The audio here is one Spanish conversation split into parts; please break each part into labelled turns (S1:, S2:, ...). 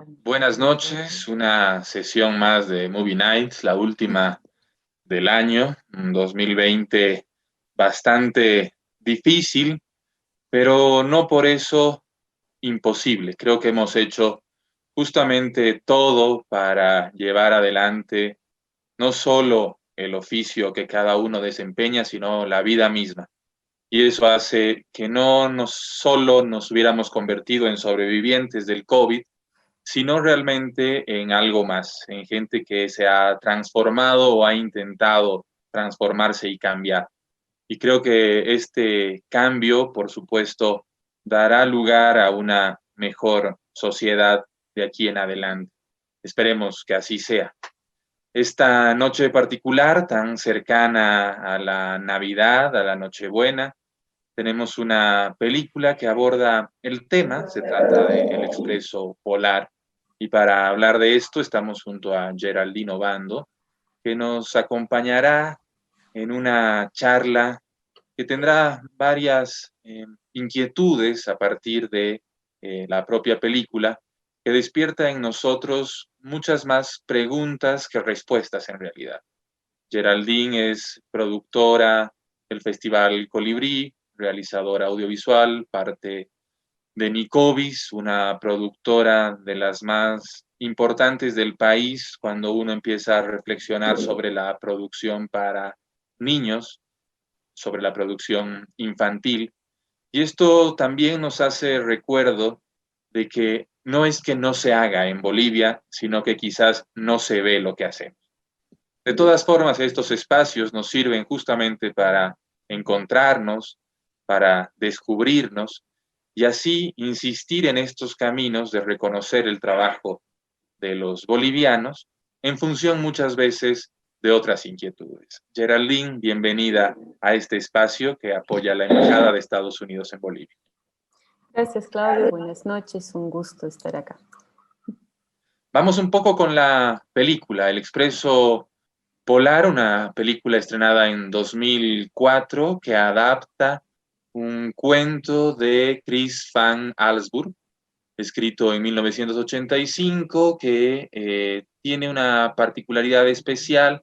S1: Buenas noches, una sesión más de Movie Nights, la última del año, un 2020 bastante difícil, pero no por eso imposible. Creo que hemos hecho justamente todo para llevar adelante no solo el oficio que cada uno desempeña, sino la vida misma. Y eso hace que no solo nos hubiéramos convertido en sobrevivientes del COVID, sino realmente en algo más, en gente que se ha transformado o ha intentado transformarse y cambiar. Y creo que este cambio, por supuesto, dará lugar a una mejor sociedad de aquí en adelante. Esperemos que así sea. Esta noche particular, tan cercana a la Navidad, a la Nochebuena, tenemos una película que aborda el tema, se trata de El Expreso Polar, y para hablar de esto estamos junto a Geraldine Obando, que nos acompañará en una charla que tendrá varias inquietudes a partir de la propia película, que despierta en nosotros muchas más preguntas que respuestas en realidad. Geraldine es productora del Festival Colibrí, realizadora audiovisual, parte de Nicovis, una productora de las más importantes del país cuando uno empieza a reflexionar sobre la producción para niños, sobre la producción infantil. Y esto también nos hace recuerdo de que no es que no se haga en Bolivia, sino que quizás no se ve lo que hacemos. De todas formas, estos espacios nos sirven justamente para encontrarnos, para descubrirnos y así insistir en estos caminos de reconocer el trabajo de los bolivianos en función muchas veces de otras inquietudes. Geraldine, bienvenida a este espacio que apoya la Embajada de Estados Unidos en Bolivia.
S2: Gracias, Claudio. Buenas noches. Un gusto estar acá.
S1: Vamos un poco con la película, El Expreso Polar, una película estrenada en 2004 que adapta un cuento de Chris Van Allsburg, escrito en 1985, que tiene una particularidad especial,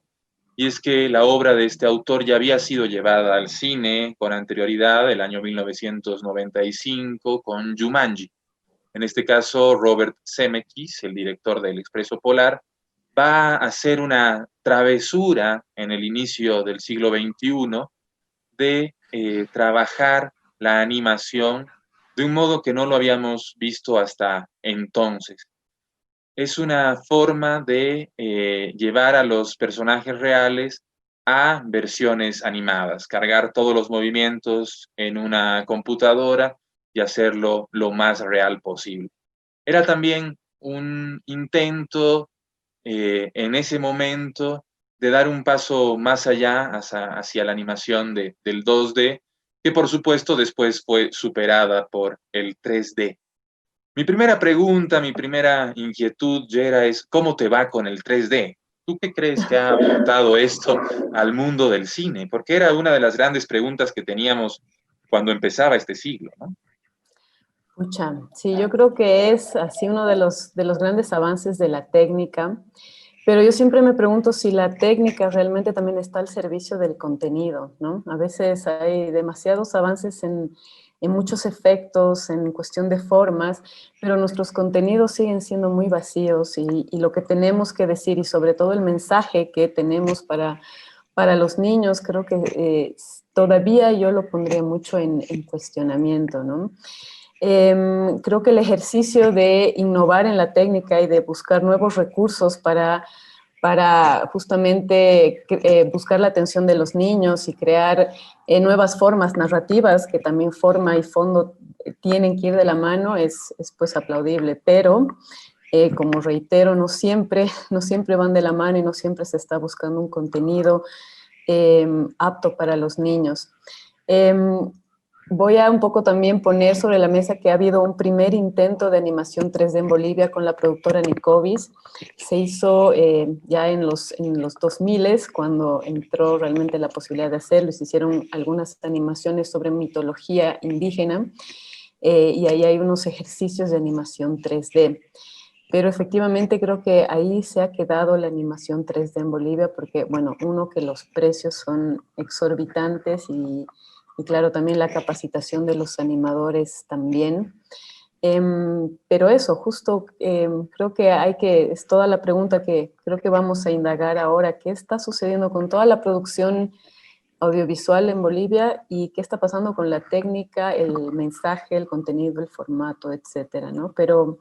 S1: y es que la obra de este autor ya había sido llevada al cine con anterioridad, el año 1995, con Jumanji. En este caso, Robert Zemeckis, el director del Expreso Polar, va a hacer una travesura en el inicio del siglo XXI de trabajar la animación de un modo que no lo habíamos visto hasta entonces. Es una forma de llevar a los personajes reales a versiones animadas, cargar todos los movimientos en una computadora y hacerlo lo más real posible. Era también un intento en ese momento de dar un paso más allá hacia la animación del 2D, que por supuesto después fue superada por el 3D. Mi primera pregunta, mi primera inquietud, Yera, es ¿cómo te va con el 3D? ¿Tú qué crees que ha aportado esto al mundo del cine? Porque era una de las grandes preguntas que teníamos cuando empezaba este siglo, ¿no?
S2: Pucha, sí, yo creo que es así uno de los grandes avances de la técnica, pero yo siempre me pregunto si la técnica realmente también está al servicio del contenido, ¿no? A veces hay demasiados avances en muchos efectos, en cuestión de formas, pero nuestros contenidos siguen siendo muy vacíos y lo que tenemos que decir y sobre todo el mensaje que tenemos para los niños, creo que todavía yo lo pondría mucho en cuestionamiento, ¿no? Creo que el ejercicio de innovar en la técnica y de buscar nuevos recursos para justamente buscar la atención de los niños y crear nuevas formas narrativas que también forma y fondo tienen que ir de la mano es pues aplaudible, pero como reitero, no siempre van de la mano y no siempre se está buscando un contenido apto para los niños. Voy a un poco también poner sobre la mesa que ha habido un primer intento de animación 3D en Bolivia con la productora Nicovis. Se hizo ya en los 2000, cuando entró realmente la posibilidad de hacerlo, y se hicieron algunas animaciones sobre mitología indígena, y ahí hay unos ejercicios de animación 3D. Pero efectivamente creo que ahí se ha quedado la animación 3D en Bolivia porque, bueno, uno, que los precios son exorbitantes y claro, también la capacitación de los animadores también. Pero eso, justo creo que es toda la pregunta que creo que vamos a indagar ahora. ¿Qué está sucediendo con toda la producción audiovisual en Bolivia y qué está pasando con la técnica, el mensaje, el contenido, el formato, etcétera, ¿no? Pero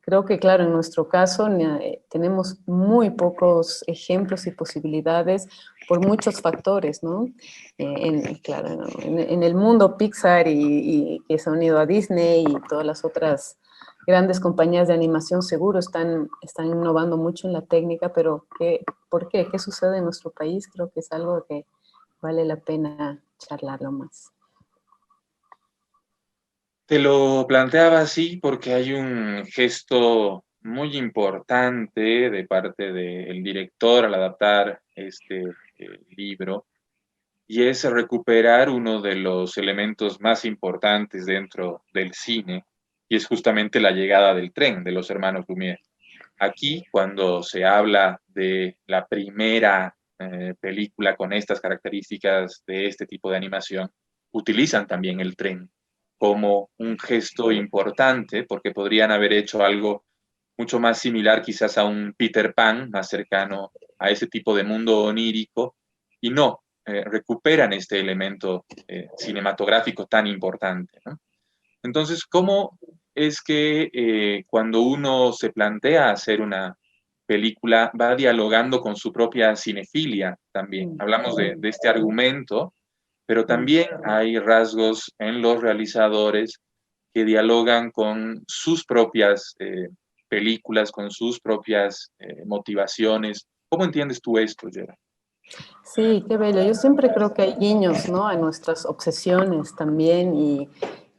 S2: creo que, claro, en nuestro caso tenemos muy pocos ejemplos y posibilidades por muchos factores, ¿no? Claro, en el mundo Pixar y que se han unido a Disney y todas las otras grandes compañías de animación seguro están innovando mucho en la técnica, pero ¿por qué? ¿Qué sucede en nuestro país? Creo que es algo que vale la pena charlarlo más.
S1: Te lo planteaba así porque hay un gesto muy importante de parte del director al adaptar este libro, y es recuperar uno de los elementos más importantes dentro del cine, y es justamente la llegada del tren de los hermanos Lumière. Aquí, cuando se habla de la primera película con estas características de este tipo de animación, utilizan también el tren como un gesto importante, porque podrían haber hecho algo mucho más similar quizás a un Peter Pan, más cercano a ese tipo de mundo onírico, y no, recuperan este elemento cinematográfico tan importante, ¿no? Entonces, ¿cómo es que cuando uno se plantea hacer una película va dialogando con su propia cinefilia también? Hablamos de este argumento, pero también hay rasgos en los realizadores que dialogan con sus propias películas, con sus propias motivaciones. ¿Cómo entiendes tú esto, Gerard?
S2: Sí, qué bello. Yo siempre creo que hay guiños, ¿no? A nuestras obsesiones también y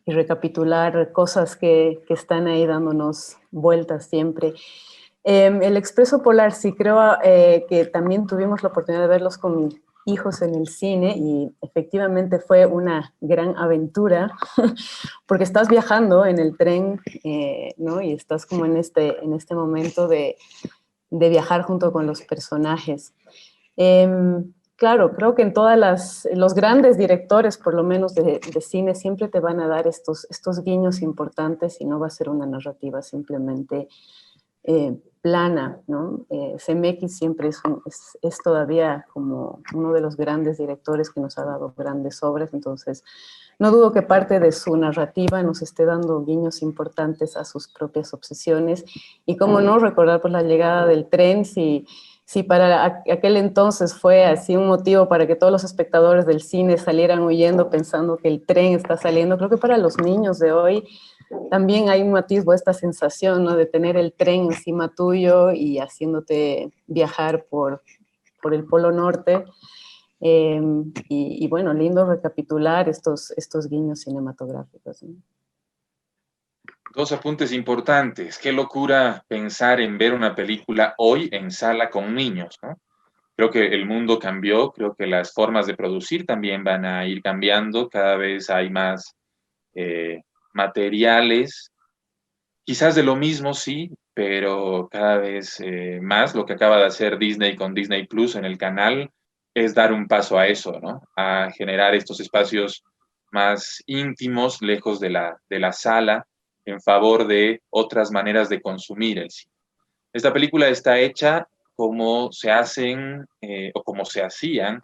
S2: recapitular cosas que están ahí dándonos vueltas siempre. El Expreso Polar, sí creo que también tuvimos la oportunidad de verlos con mis hijos en el cine y efectivamente fue una gran aventura porque estás viajando en el tren, ¿no? Y estás como en este momento de viajar junto con los personajes. Claro, creo que en los grandes directores, por lo menos de cine, siempre te van a dar estos guiños importantes y no va a ser una narrativa simplemente plana, ¿no? CMX siempre es todavía como uno de los grandes directores que nos ha dado grandes obras, entonces no dudo que parte de su narrativa nos esté dando guiños importantes a sus propias obsesiones y cómo no recordar por la llegada del tren, si para aquel entonces fue así un motivo para que todos los espectadores del cine salieran huyendo pensando que el tren está saliendo, creo que para los niños de hoy también hay un atisbo de esta sensación, ¿no? De tener el tren encima tuyo y haciéndote viajar por el Polo Norte. Y bueno, lindo recapitular estos guiños cinematográficos, ¿no?
S1: Dos apuntes importantes. Qué locura pensar en ver una película hoy en sala con niños, ¿no? Creo que el mundo cambió, creo que las formas de producir también van a ir cambiando, cada vez hay más materiales, quizás de lo mismo, sí, pero cada vez más. Lo que acaba de hacer Disney con Disney Plus en el canal es dar un paso a eso, ¿no? A generar estos espacios más íntimos, lejos de la sala, en favor de otras maneras de consumir el cine. Esta película está hecha como se hacen o como se hacían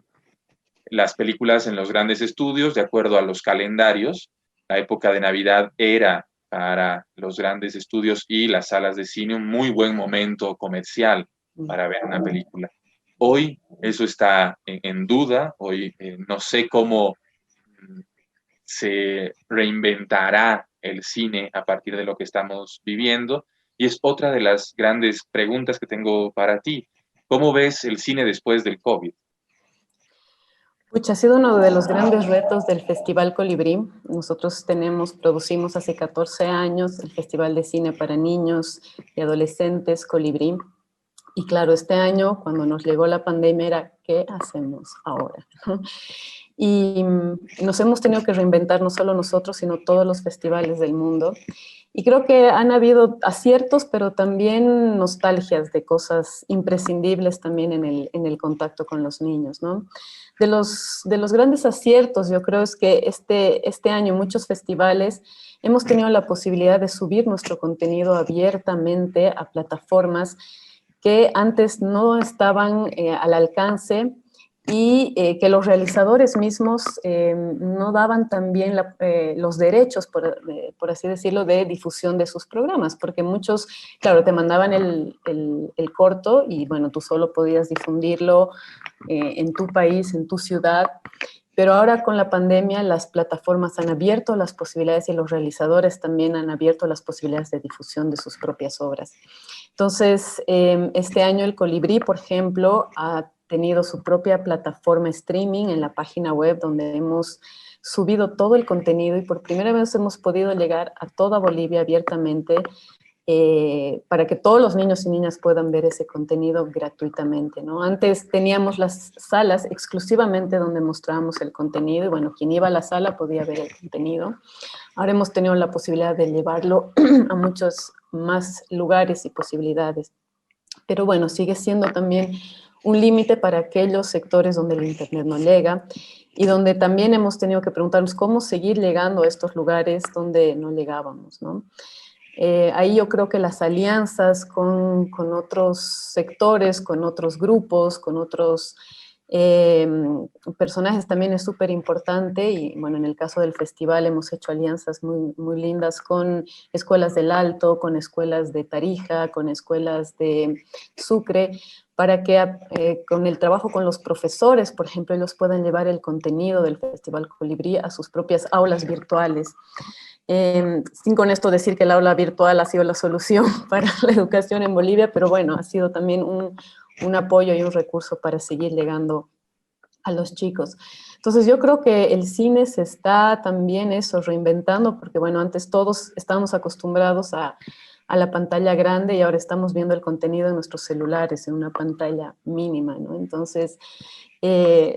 S1: las películas en los grandes estudios, de acuerdo a los calendarios. La época de Navidad era para los grandes estudios y las salas de cine un muy buen momento comercial para ver una película. Hoy eso está en duda, hoy no sé cómo se reinventará el cine a partir de lo que estamos viviendo, y es otra de las grandes preguntas que tengo para ti. ¿Cómo ves el cine después del COVID?
S2: Pucha, ha sido uno de los grandes retos del Festival Colibrí. Nosotros producimos hace 14 años el Festival de Cine para Niños y Adolescentes Colibrí. Y claro, este año, cuando nos llegó la pandemia, era, ¿qué hacemos ahora? Y nos hemos tenido que reinventar no solo nosotros, sino todos los festivales del mundo. Y creo que han habido aciertos, pero también nostalgias de cosas imprescindibles también en el contacto con los niños, ¿no? De los grandes aciertos, yo creo, es que este año muchos festivales hemos tenido la posibilidad de subir nuestro contenido abiertamente a plataformas que antes no estaban al alcance y que los realizadores mismos no daban también los derechos, por así decirlo, de difusión de sus programas, porque muchos, claro, te mandaban el corto y bueno, tú solo podías difundirlo en tu país, en tu ciudad, pero ahora con la pandemia las plataformas han abierto las posibilidades y los realizadores también han abierto las posibilidades de difusión de sus propias obras. Entonces, este año el Colibrí, por ejemplo, ha tenido su propia plataforma streaming en la página web donde hemos subido todo el contenido y por primera vez hemos podido llegar a toda Bolivia abiertamente para que todos los niños y niñas puedan ver ese contenido gratuitamente, ¿no? Antes teníamos las salas exclusivamente donde mostrábamos el contenido y bueno, quien iba a la sala podía ver el contenido. Ahora hemos tenido la posibilidad de llevarlo a muchos más lugares y posibilidades. Pero bueno, sigue siendo también un límite para aquellos sectores donde el Internet no llega y donde también hemos tenido que preguntarnos cómo seguir llegando a estos lugares donde no llegábamos, ¿no? Ahí yo creo que las alianzas con otros sectores, con otros grupos, con otros eh, personajes también es súper importante y bueno, en el caso del festival hemos hecho alianzas muy, muy lindas con escuelas del Alto, con escuelas de Tarija, con escuelas de Sucre, para que con el trabajo con los profesores, por ejemplo, ellos puedan llevar el contenido del Festival Colibrí a sus propias aulas virtuales. Sin con esto decir que el aula virtual ha sido la solución para la educación en Bolivia, pero bueno, ha sido también un apoyo y un recurso para seguir llegando a los chicos. Entonces yo creo que el cine se está también eso, reinventando, porque bueno, antes todos estábamos acostumbrados a la pantalla grande y ahora estamos viendo el contenido en nuestros celulares en una pantalla mínima, ¿no? Entonces,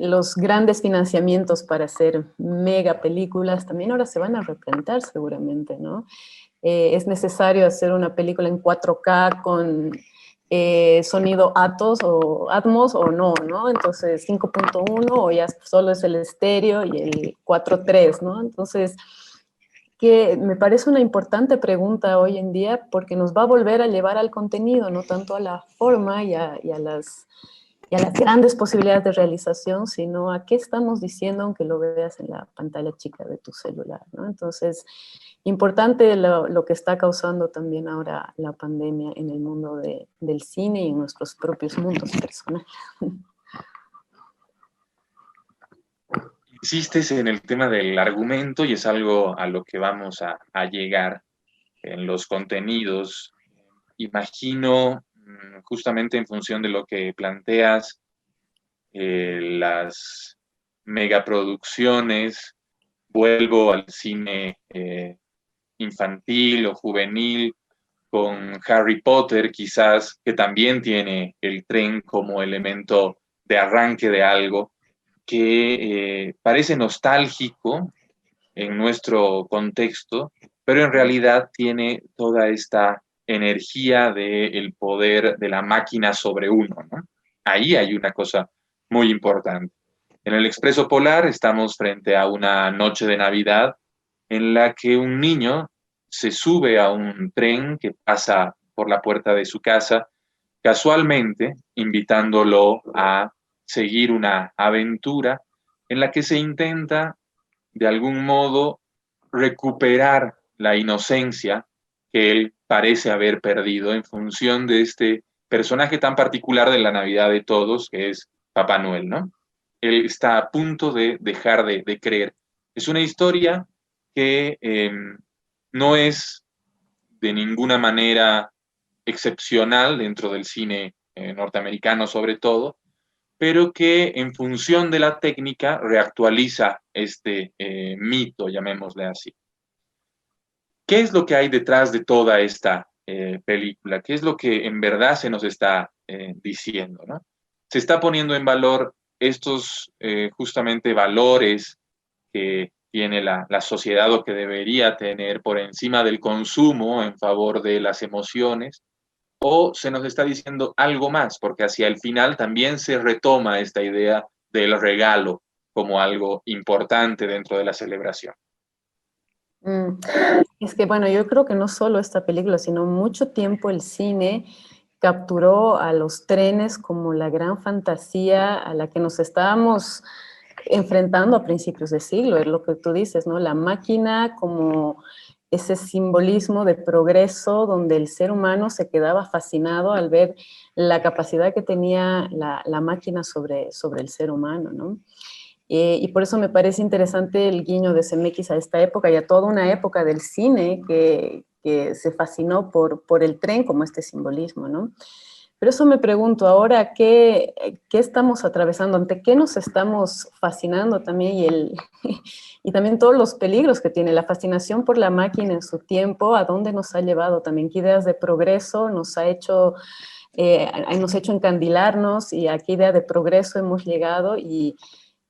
S2: los grandes financiamientos para hacer mega películas también ahora se van a replantear seguramente, ¿no? Es necesario hacer una película en 4K con sonido Atmos o no, ¿no? Entonces 5.1 o ya solo es el estéreo y el 4.3, ¿no? Entonces, que me parece una importante pregunta hoy en día porque nos va a volver a llevar al contenido, no tanto a la forma y a las grandes posibilidades de realización, sino a qué estamos diciendo aunque lo veas en la pantalla chica de tu celular, ¿no? Entonces, importante lo que está causando también ahora la pandemia en el mundo del cine y en nuestros propios mundos personales.
S1: Insistes en el tema del argumento y es algo a lo que vamos a llegar en los contenidos. Imagino, justamente en función de lo que planteas, las megaproducciones, vuelvo al cine infantil o juvenil, con Harry Potter quizás, que también tiene el tren como elemento de arranque de algo, que parece nostálgico en nuestro contexto, pero en realidad tiene toda esta energía del poder de la máquina sobre uno, ¿no? Ahí hay una cosa muy importante. En el Expreso Polar estamos frente a una noche de Navidad en la que un niño se sube a un tren que pasa por la puerta de su casa, casualmente invitándolo a seguir una aventura en la que se intenta de algún modo recuperar la inocencia que él parece haber perdido en función de este personaje tan particular de la Navidad de todos, que es Papá Noel, ¿no? Él está a punto de dejar de creer. Es una historia que no es de ninguna manera excepcional dentro del cine norteamericano sobre todo, pero que en función de la técnica reactualiza este mito, llamémosle así. ¿Qué es lo que hay detrás de toda esta película? ¿Qué es lo que en verdad se nos está diciendo, ¿no? Se está poniendo en valor estos justamente valores que tiene la sociedad o que debería tener por encima del consumo en favor de las emociones, o se nos está diciendo algo más, porque hacia el final también se retoma esta idea del regalo como algo importante dentro de la celebración.
S2: Mm. Es que, bueno, yo creo que no solo esta película, sino mucho tiempo el cine capturó a los trenes como la gran fantasía a la que nos estábamos enfrentando a principios de siglo, es lo que tú dices, ¿no? La máquina como ese simbolismo de progreso donde el ser humano se quedaba fascinado al ver la capacidad que tenía la máquina sobre el ser humano, ¿no? Y por eso me parece interesante el guiño de CMX a esta época y a toda una época del cine que se fascinó por el tren como este simbolismo, ¿no? Pero eso me pregunto, ahora, ¿qué estamos atravesando? ¿Ante qué nos estamos fascinando también? Y también todos los peligros que tiene la fascinación por la máquina en su tiempo, ¿a dónde nos ha llevado también? ¿Qué ideas de progreso nos ha hecho encandilarnos y a qué idea de progreso hemos llegado? Y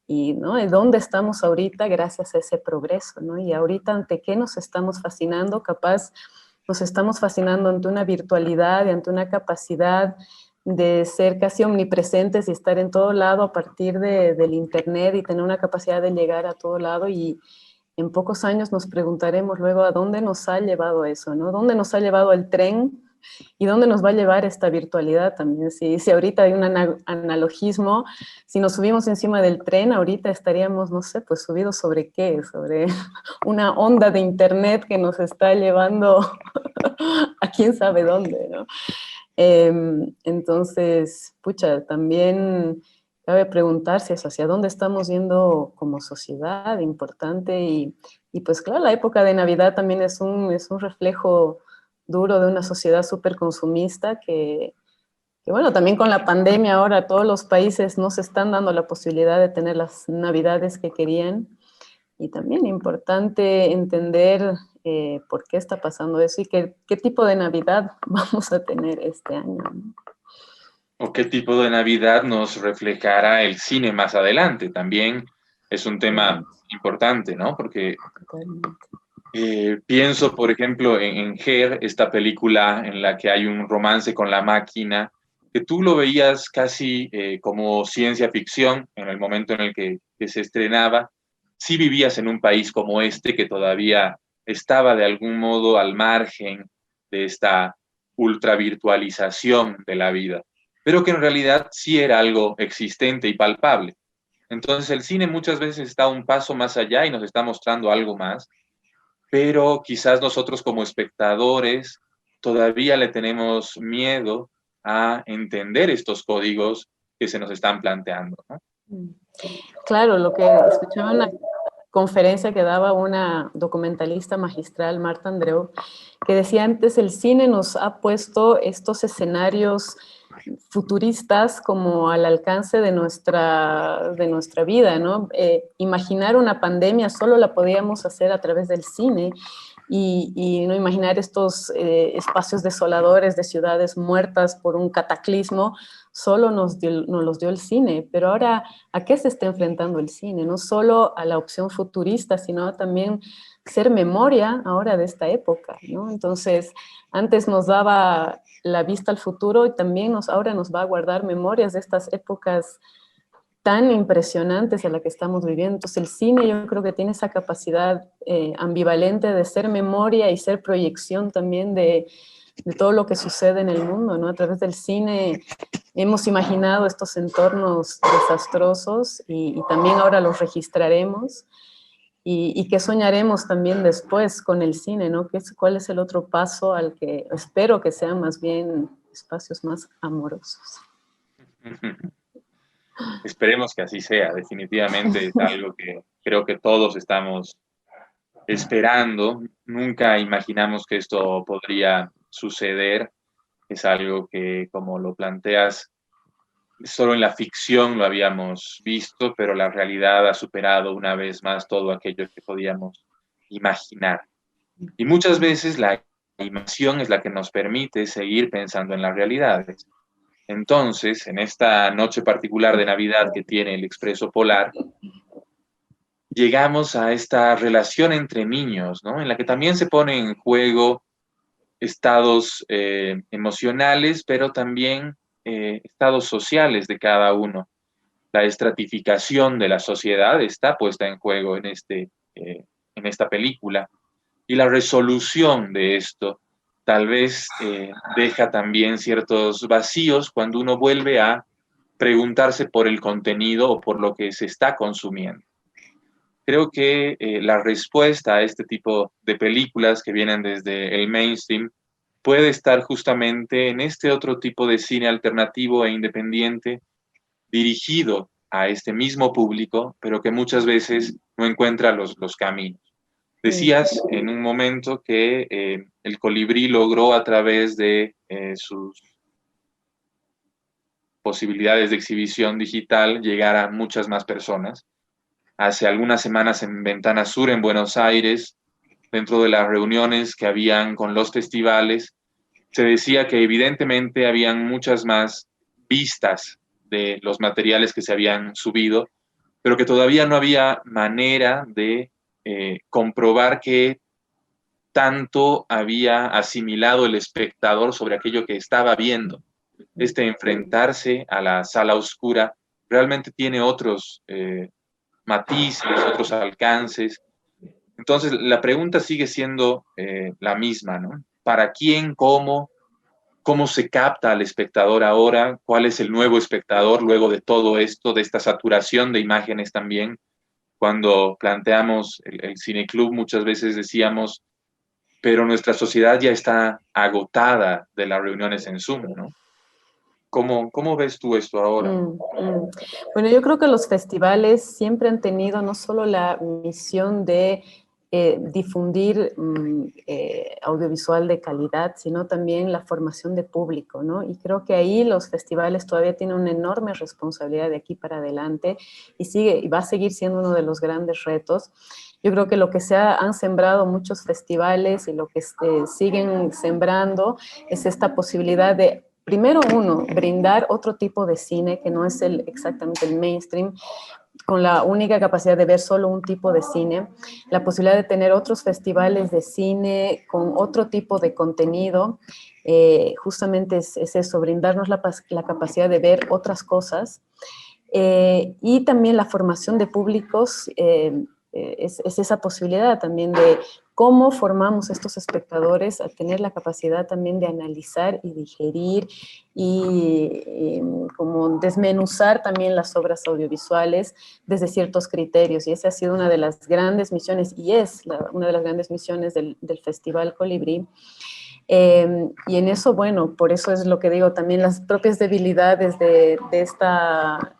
S2: ¿no? ¿De dónde estamos ahorita gracias a ese progreso? ¿No? Y ahorita, ¿ante qué nos estamos fascinando? Capaz nos estamos fascinando ante una virtualidad y ante una capacidad de ser casi omnipresentes y estar en todo lado a partir del internet y tener una capacidad de llegar a todo lado, y en pocos años nos preguntaremos luego a dónde nos ha llevado eso, ¿no? ¿Dónde nos ha llevado el tren? ¿Y dónde nos va a llevar esta virtualidad también? Si ahorita hay un analogismo, si nos subimos encima del tren, ahorita estaríamos, no sé, pues subidos sobre qué, sobre una onda de internet que nos está llevando a quién sabe dónde, ¿no? Entonces, pucha, también cabe preguntarse eso, hacia dónde estamos yendo como sociedad, importante, y pues claro, la época de Navidad también es un reflejo duro de una sociedad súper consumista que, bueno, también con la pandemia ahora todos los países no se están dando la posibilidad de tener las Navidades que querían, y también importante entender por qué está pasando eso y qué tipo de Navidad vamos a tener este año, ¿no?
S1: O qué tipo de Navidad nos reflejará el cine más adelante. También es un tema importante, ¿no? Porque pienso, por ejemplo, en Her, esta película en la que hay un romance con la máquina, que tú lo veías casi como ciencia ficción en el momento en el que se estrenaba. Si vivías en un país como este, que todavía estaba de algún modo al margen de esta ultravirtualización de la vida, pero que en realidad sí era algo existente y palpable. Entonces el cine muchas veces está un paso más allá y nos está mostrando algo más, pero quizás nosotros como espectadores todavía le tenemos miedo a entender estos códigos que se nos están planteando, ¿no?
S2: Claro, lo que escuchaba en la conferencia que daba una documentalista magistral, Marta Andreu, que decía antes, el cine nos ha puesto estos escenarios futuristas como al alcance de nuestra vida, ¿no? Imaginar una pandemia solo la podíamos hacer a través del cine, y no imaginar estos espacios desoladores de ciudades muertas por un cataclismo, solo nos los dio el cine. Pero ahora, ¿a qué se está enfrentando el cine? No solo a la opción futurista, sino también ser memoria ahora de esta época, ¿no? Entonces, antes nos daba la vista al futuro y también ahora nos va a guardar memorias de estas épocas tan impresionantes a la que estamos viviendo. Entonces el cine yo creo que tiene esa capacidad ambivalente de ser memoria y ser proyección también de todo lo que sucede en el mundo, ¿no? A través del cine hemos imaginado estos entornos desastrosos y también ahora los registraremos, y qué soñaremos también después con el cine, ¿no? ¿Cuál es el otro paso al que espero que sean más bien espacios más amorosos?
S1: Esperemos que así sea, definitivamente es algo que creo que todos estamos esperando. Nunca imaginamos que esto podría suceder. Es algo que, como lo planteas, solo en la ficción lo habíamos visto, pero la realidad ha superado una vez más todo aquello que podíamos imaginar. Y muchas veces la imaginación es la que nos permite seguir pensando en las realidades. Entonces, en esta noche particular de Navidad que tiene el Expreso Polar, llegamos a esta relación entre niños, ¿no? En la que también se pone en juego estados emocionales, pero también estados sociales de cada uno. La estratificación de la sociedad está puesta en juego en esta película. Y la resolución de esto tal vez deja también ciertos vacíos cuando uno vuelve a preguntarse por el contenido o por lo que se está consumiendo. Creo que la respuesta a este tipo de películas que vienen desde el mainstream puede estar justamente en este otro tipo de cine alternativo e independiente dirigido a este mismo público, pero que muchas veces no encuentra los caminos. Decías en un momento que el Colibrí logró a través de sus posibilidades de exhibición digital llegar a muchas más personas. Hace algunas semanas en Ventana Sur, en Buenos Aires, dentro de las reuniones que habían con los festivales, se decía que evidentemente habían muchas más vistas de los materiales que se habían subido, pero que todavía no había manera de comprobar que tanto había asimilado el espectador sobre aquello que estaba viendo. Este enfrentarse a la sala oscura realmente tiene otros matices, otros alcances. Entonces, la pregunta sigue siendo la misma, ¿no? ¿Para quién, cómo se capta al espectador ahora? ¿Cuál es el nuevo espectador luego de todo esto, de esta saturación de imágenes también? Cuando planteamos el cineclub, muchas veces decíamos, pero nuestra sociedad ya está agotada de las reuniones en Zoom, ¿no? ¿Cómo ves tú esto ahora?
S2: Bueno, yo creo que los festivales siempre han tenido no solo la misión de difundir audiovisual de calidad, sino también la formación de público, ¿no? Y creo que ahí los festivales todavía tienen una enorme responsabilidad de aquí para adelante y va a seguir siendo uno de los grandes retos. Yo creo que lo que han sembrado muchos festivales y lo que siguen sembrando es esta posibilidad de, primero uno, brindar otro tipo de cine que no es exactamente el mainstream, con la única capacidad de ver solo un tipo de cine, la posibilidad de tener otros festivales de cine con otro tipo de contenido, justamente es eso, brindarnos la capacidad de ver otras cosas, y también la formación de públicos, es esa posibilidad también de cómo formamos estos espectadores a tener la capacidad también de analizar y digerir y como desmenuzar también las obras audiovisuales desde ciertos criterios. Y esa ha sido una de las grandes misiones, y es una de las grandes misiones del Festival Colibrí. Y en eso, bueno, por eso es lo que digo, también las propias debilidades de esta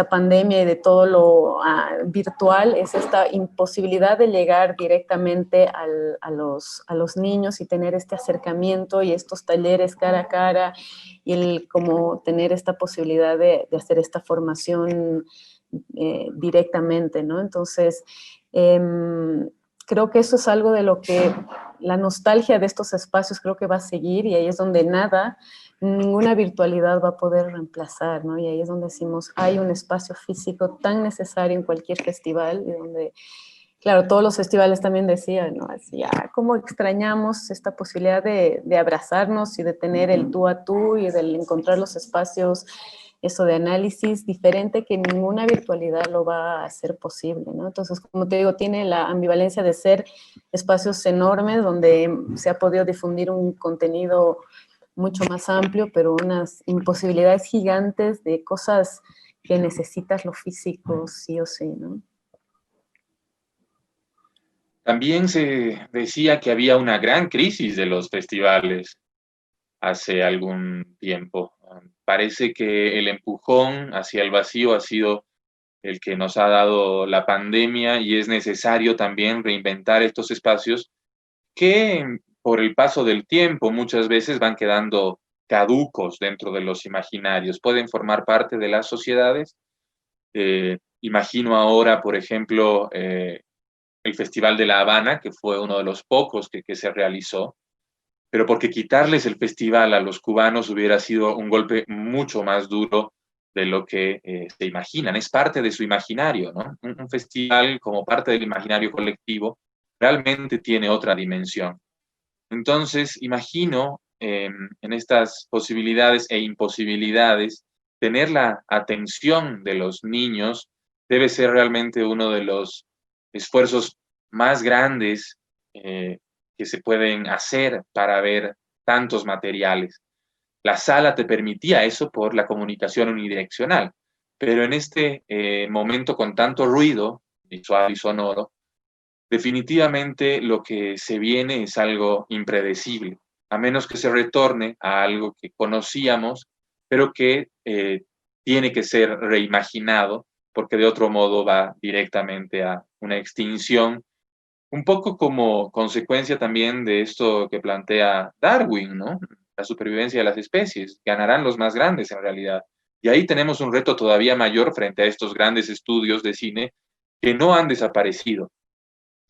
S2: pandemia y de todo lo virtual, es esta imposibilidad de llegar directamente a los niños y tener este acercamiento y estos talleres cara a cara y como tener esta posibilidad de hacer esta formación directamente, ¿no? Entonces, creo que eso es algo de lo que la nostalgia de estos espacios creo que va a seguir, y ahí es donde ninguna virtualidad va a poder reemplazar, ¿no? Y ahí es donde decimos, hay un espacio físico tan necesario en cualquier festival, y donde, claro, todos los festivales también decían, ¿no? Así, cómo extrañamos esta posibilidad de abrazarnos y de tener el tú a tú y de encontrar los espacios, eso de análisis diferente, que ninguna virtualidad lo va a hacer posible, ¿no? Entonces, como te digo, tiene la ambivalencia de ser espacios enormes donde se ha podido difundir un contenido mucho más amplio, pero unas imposibilidades gigantes de cosas que necesitas lo físico sí o sí, ¿no?
S1: También se decía que había una gran crisis de los festivales hace algún tiempo. Parece que el empujón hacia el vacío ha sido el que nos ha dado la pandemia, y es necesario también reinventar estos espacios que por el paso del tiempo muchas veces van quedando caducos dentro de los imaginarios. Pueden formar parte de las sociedades. Imagino ahora, por ejemplo, el Festival de La Habana, que fue uno de los pocos que se realizó, pero porque quitarles el festival a los cubanos hubiera sido un golpe mucho más duro de lo que se imaginan, es parte de su imaginario, ¿no? Un festival como parte del imaginario colectivo realmente tiene otra dimensión. Entonces, imagino en estas posibilidades e imposibilidades, tener la atención de los niños debe ser realmente uno de los esfuerzos más grandes que se pueden hacer para ver tantos materiales. La sala te permitía eso por la comunicación unidireccional, pero en este momento con tanto ruido visual y sonoro, definitivamente lo que se viene es algo impredecible, a menos que se retorne a algo que conocíamos, pero que tiene que ser reimaginado, porque de otro modo va directamente a una extinción, un poco como consecuencia también de esto que plantea Darwin, ¿no? La supervivencia de las especies. Ganarán los más grandes en realidad. Y ahí tenemos un reto todavía mayor frente a estos grandes estudios de cine que no han desaparecido,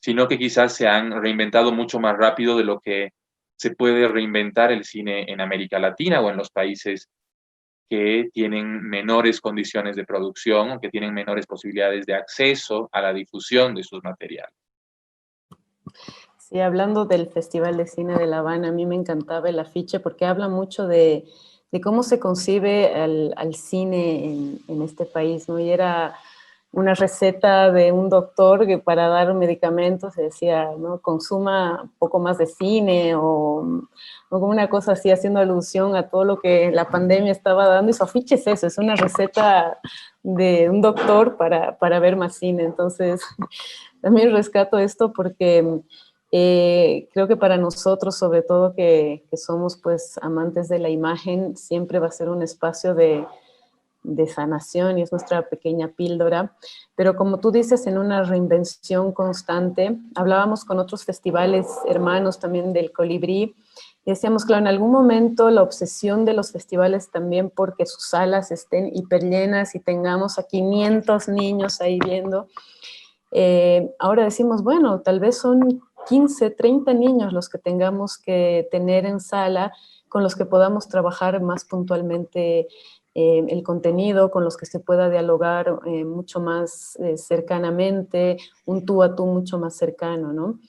S1: sino que quizás se han reinventado mucho más rápido de lo que se puede reinventar el cine en América Latina o en los países que tienen menores condiciones de producción o que tienen menores posibilidades de acceso a la difusión de sus materiales.
S2: Sí, hablando del Festival de Cine de La Habana, a mí me encantaba el afiche porque habla mucho de cómo se concibe al cine en este país, ¿no? Y era una receta de un doctor que para dar medicamentos se decía, ¿no? Consuma un poco más de cine o como una cosa así, haciendo alusión a todo lo que la pandemia estaba dando. Y su afiche es eso, es una receta de un doctor para ver más cine. Entonces, también rescato esto porque creo que para nosotros, sobre todo que somos pues amantes de la imagen, siempre va a ser un espacio de sanación y es nuestra pequeña píldora. Pero como tú dices, en una reinvención constante, hablábamos con otros festivales hermanos también del Colibrí, y decíamos, claro, en algún momento la obsesión de los festivales también porque sus salas estén hiperllenas y tengamos a 500 niños ahí viendo, ahora decimos, bueno, tal vez son 15, 30 niños los que tengamos que tener en sala, con los que podamos trabajar más puntualmente el contenido, con los que se pueda dialogar mucho más cercanamente, un tú a tú mucho más cercano, ¿no?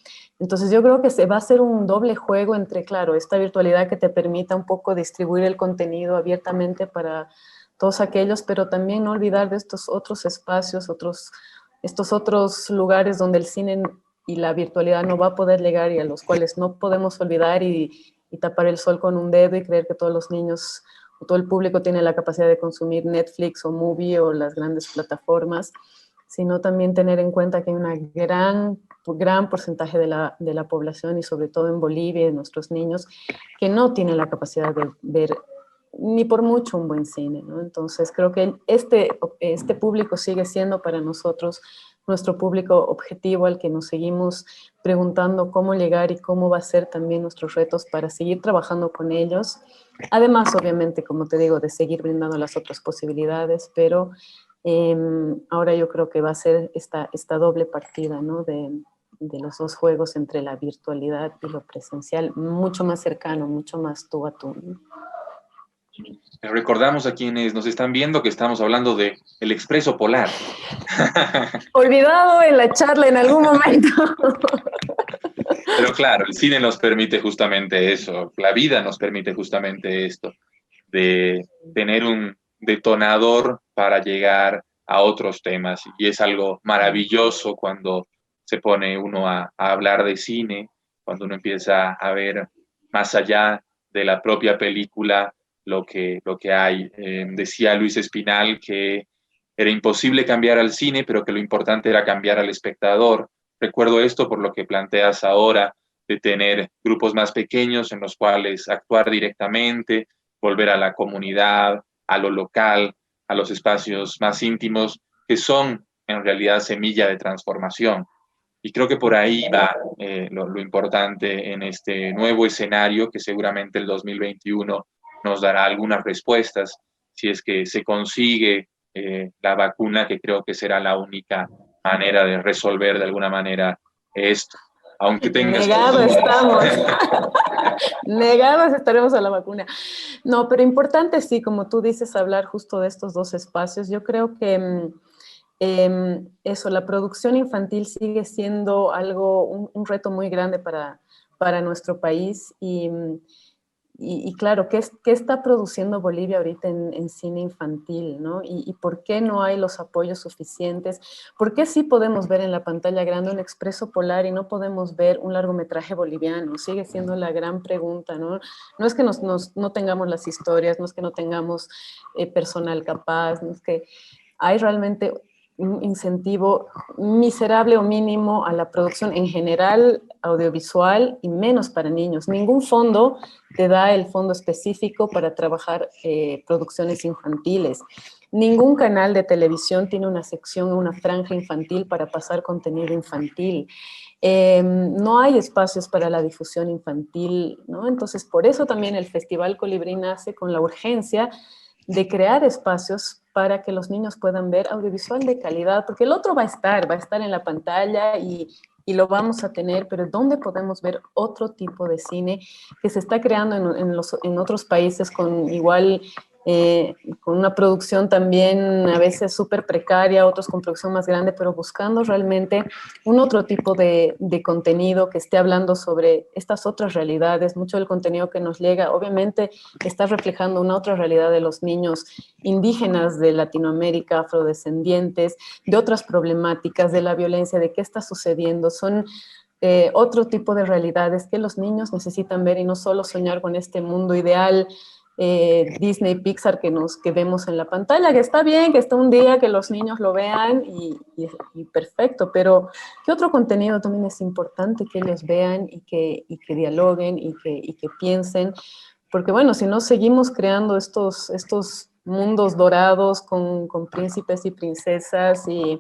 S2: Entonces yo creo que se va a hacer un doble juego entre, claro, esta virtualidad que te permita un poco distribuir el contenido abiertamente para todos aquellos, pero también no olvidar de estos otros espacios, estos otros lugares donde el cine y la virtualidad no va a poder llegar y a los cuales no podemos olvidar y tapar el sol con un dedo y creer que todos los niños o todo el público tiene la capacidad de consumir Netflix o Movie o las grandes plataformas, sino también tener en cuenta que hay una gran porcentaje de la población y sobre todo en Bolivia, de nuestros niños, que no tienen la capacidad de ver ni por mucho un buen cine, ¿no? Entonces creo que este público sigue siendo para nosotros nuestro público objetivo al que nos seguimos preguntando cómo llegar y cómo va a ser también nuestros retos para seguir trabajando con ellos. Además, obviamente, como te digo, de seguir brindando las otras posibilidades, pero ahora yo creo que va a ser esta doble partida, ¿no? De los dos juegos entre la virtualidad y lo presencial, mucho más cercano, mucho más tú a tú, ¿no?
S1: Recordamos a quienes nos están viendo que estamos hablando de El Expreso Polar.
S2: Olvidado en la charla en algún momento.
S1: Pero claro, el cine nos permite justamente eso, la vida nos permite justamente esto, de tener un detonador para llegar a otros temas. Y es algo maravilloso cuando se pone uno a hablar de cine, cuando uno empieza a ver más allá de la propia película lo que hay. Decía Luis Espinal que era imposible cambiar al cine, pero que lo importante era cambiar al espectador. Recuerdo esto por lo que planteas ahora, de tener grupos más pequeños en los cuales actuar directamente, volver a la comunidad, a lo local, a los espacios más íntimos, que son en realidad semilla de transformación. Y creo que por ahí va lo importante en este nuevo escenario que seguramente el 2021 nos dará algunas respuestas si es que se consigue la vacuna, que creo que será la única manera de resolver de alguna manera esto. aunque tengas
S2: Negado
S1: conocimientos.
S2: estamos. Negados estaremos a la vacuna. No, pero importante sí, como tú dices, hablar justo de estos dos espacios. Yo creo que eso, la producción infantil sigue siendo algo, un reto muy grande para nuestro país y claro, ¿qué está produciendo Bolivia ahorita en cine infantil, ¿no? Y por qué no hay los apoyos suficientes? ¿Por qué sí podemos ver en la pantalla grande un Expreso Polar y no podemos ver un largometraje boliviano? Sigue siendo la gran pregunta, ¿no? No es que no tengamos las historias, no es que no tengamos personal capaz, no es que hay realmente un incentivo miserable o mínimo a la producción en general audiovisual y menos para niños. Ningún fondo te da el fondo específico para trabajar producciones infantiles. Ningún canal de televisión tiene una sección, una franja infantil para pasar contenido infantil. No hay espacios para la difusión infantil, ¿no? Entonces, por eso también el Festival Colibrí nace con la urgencia de crear espacios para que los niños puedan ver audiovisual de calidad, porque el otro va a estar en la pantalla y lo vamos a tener, pero ¿dónde podemos ver otro tipo de cine que se está creando en otros países con igual, con una producción también a veces súper precaria, otros con producción más grande, pero buscando realmente un otro tipo de contenido que esté hablando sobre estas otras realidades? Mucho del contenido que nos llega, obviamente, está reflejando una otra realidad de los niños indígenas de Latinoamérica, afrodescendientes, de otras problemáticas, de la violencia, de qué está sucediendo. Son otro tipo de realidades que los niños necesitan ver y no solo soñar con este mundo ideal Disney, Pixar que vemos en la pantalla, que está bien, que está un día que los niños lo vean y perfecto, pero ¿qué otro contenido también es importante que ellos vean y que dialoguen y que piensen? Porque bueno, si no seguimos creando estos mundos dorados con príncipes y princesas y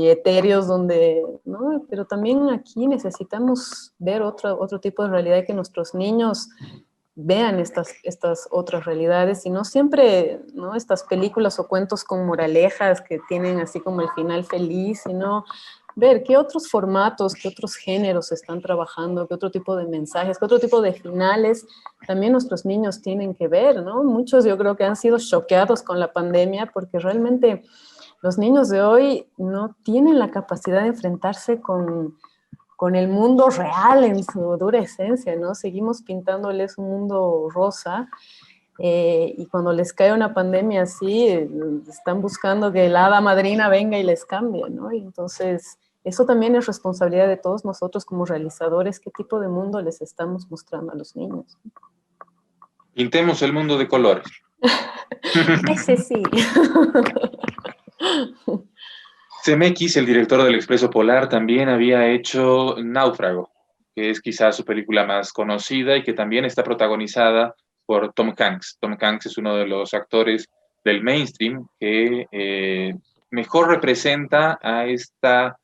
S2: etéreos donde, ¿no? Pero también aquí necesitamos ver otro tipo de realidad y que nuestros niños vean estas otras realidades y no siempre, ¿no? Estas películas o cuentos con moralejas que tienen así como el final feliz, sino ver qué otros formatos, qué otros géneros están trabajando, qué otro tipo de mensajes, qué otro tipo de finales también nuestros niños tienen que ver, ¿no? Muchos yo creo que han sido choqueados con la pandemia porque realmente los niños de hoy no tienen la capacidad de enfrentarse con el mundo real en su dura esencia, ¿no? Seguimos pintándoles un mundo rosa y cuando les cae una pandemia así, están buscando que la hada madrina venga y les cambie, ¿no? Y entonces, eso también es responsabilidad de todos nosotros como realizadores, qué tipo de mundo les estamos mostrando a los niños.
S1: Pintemos el mundo de colores.
S2: Ese sí.
S1: CMX, el director del Expreso Polar, también había hecho Náufrago, que es quizás su película más conocida y que también está protagonizada por Tom Hanks. Tom Hanks es uno de los actores del mainstream que mejor representa a esta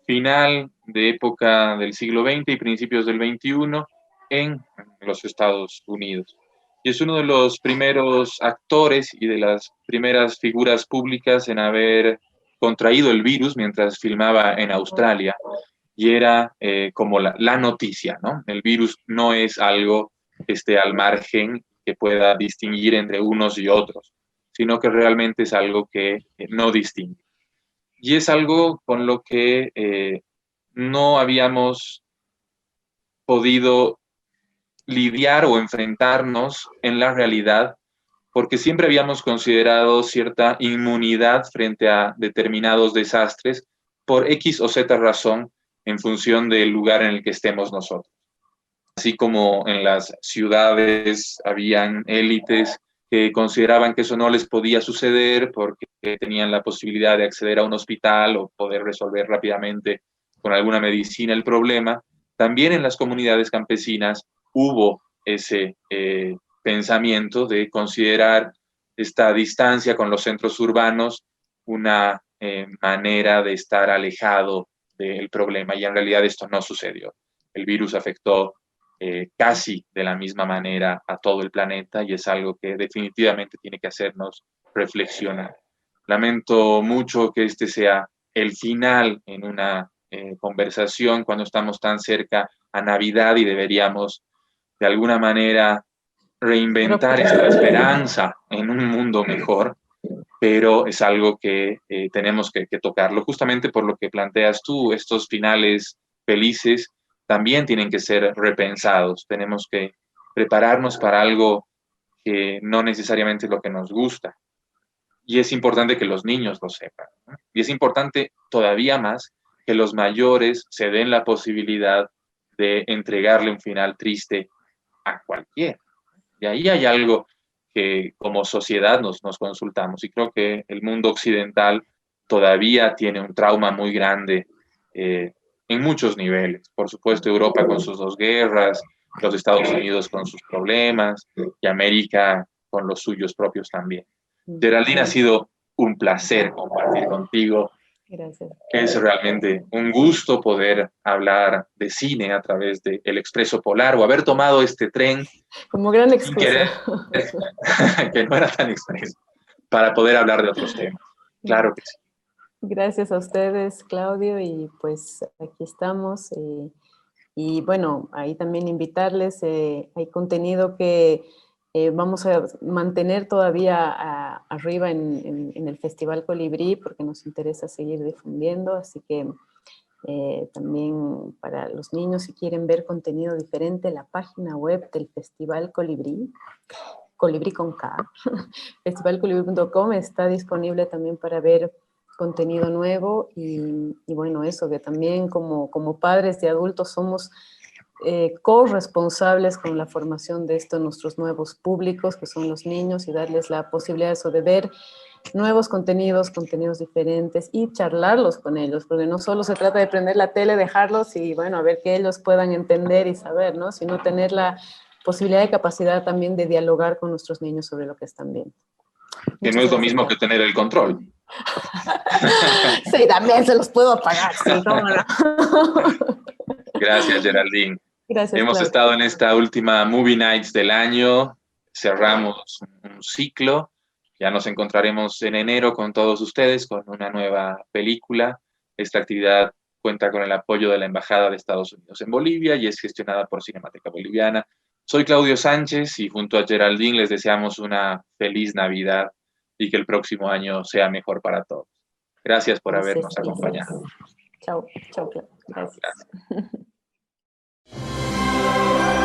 S1: final de época del siglo XX y principios del XXI en los Estados Unidos. Y es uno de los primeros actores y de las primeras figuras públicas en haber contraído el virus mientras filmaba en Australia y era como la noticia, ¿no? El virus no es algo que esté al margen, que pueda distinguir entre unos y otros, sino que realmente es algo que no distingue. Y es algo con lo que no habíamos podido lidiar o enfrentarnos en la realidad porque siempre habíamos considerado cierta inmunidad frente a determinados desastres por X o Z razón en función del lugar en el que estemos nosotros. Así como en las ciudades habían élites que consideraban que eso no les podía suceder porque tenían la posibilidad de acceder a un hospital o poder resolver rápidamente con alguna medicina el problema, también en las comunidades campesinas hubo ese pensamiento de considerar esta distancia con los centros urbanos una manera de estar alejado del problema y en realidad esto no sucedió. El virus afectó casi de la misma manera a todo el planeta y es algo que definitivamente tiene que hacernos reflexionar. Lamento mucho que este sea el final en una conversación cuando estamos tan cerca a Navidad y deberíamos de alguna manera reinventar esta esperanza en un mundo mejor, pero es algo que tenemos que tocarlo. Justamente por lo que planteas tú, estos finales felices también tienen que ser repensados. Tenemos que prepararnos para algo que no necesariamente es lo que nos gusta. Y es importante que los niños lo sepan, ¿no? Y es importante todavía más que los mayores se den la posibilidad de entregarle un final triste a cualquiera. Y ahí hay algo que como sociedad nos consultamos. Y creo que el mundo occidental todavía tiene un trauma muy grande en muchos niveles. Por supuesto, Europa con sus dos guerras, los Estados Unidos con sus problemas y América con los suyos propios también. Geraldine, ha sido un placer compartir contigo.
S2: Gracias.
S1: Es realmente un gusto poder hablar de cine a través de El Expreso Polar o haber tomado este tren
S2: Como gran
S1: sin querer,
S2: excusa.
S1: que no era tan expreso, para poder hablar de otros temas. Claro que sí.
S2: Gracias a ustedes, Claudio, y pues aquí estamos. Y bueno, ahí también invitarles, hay contenido que vamos a mantener todavía arriba en el Festival Colibrí, porque nos interesa seguir difundiendo, así que también para los niños, si quieren ver contenido diferente, la página web del Festival Colibrí, Colibrí con K, festivalcolibrí.com, está disponible también para ver contenido nuevo y bueno, eso, que también como padres y adultos somos corresponsables con la formación de estos nuestros nuevos públicos, que son los niños, y darles la posibilidad eso de ver nuevos contenidos diferentes y charlarlos con ellos, porque no solo se trata de prender la tele, dejarlos y bueno, a ver que ellos puedan entender y saber, ¿no? Sino tener la posibilidad y capacidad también de dialogar con nuestros niños sobre lo que están viendo.
S1: Que no es lo mismo que tener el control.
S2: Sí, también se los puedo apagar, sí, cómo no.
S1: Gracias, Geraldine.
S2: Gracias,
S1: Hemos
S2: Claudio.
S1: estado en esta última Movie Nights del año, cerramos un ciclo, ya nos encontraremos en enero con todos ustedes con una nueva película. Esta actividad cuenta con el apoyo de la Embajada de Estados Unidos en Bolivia y es gestionada por Cinemateca Boliviana. Soy Claudio Sánchez y junto a Geraldine les deseamos una feliz Navidad y que el próximo año sea mejor para todos. Gracias por habernos acompañado.
S2: Chao, chao, Claudio. Gracias.
S1: Gracias.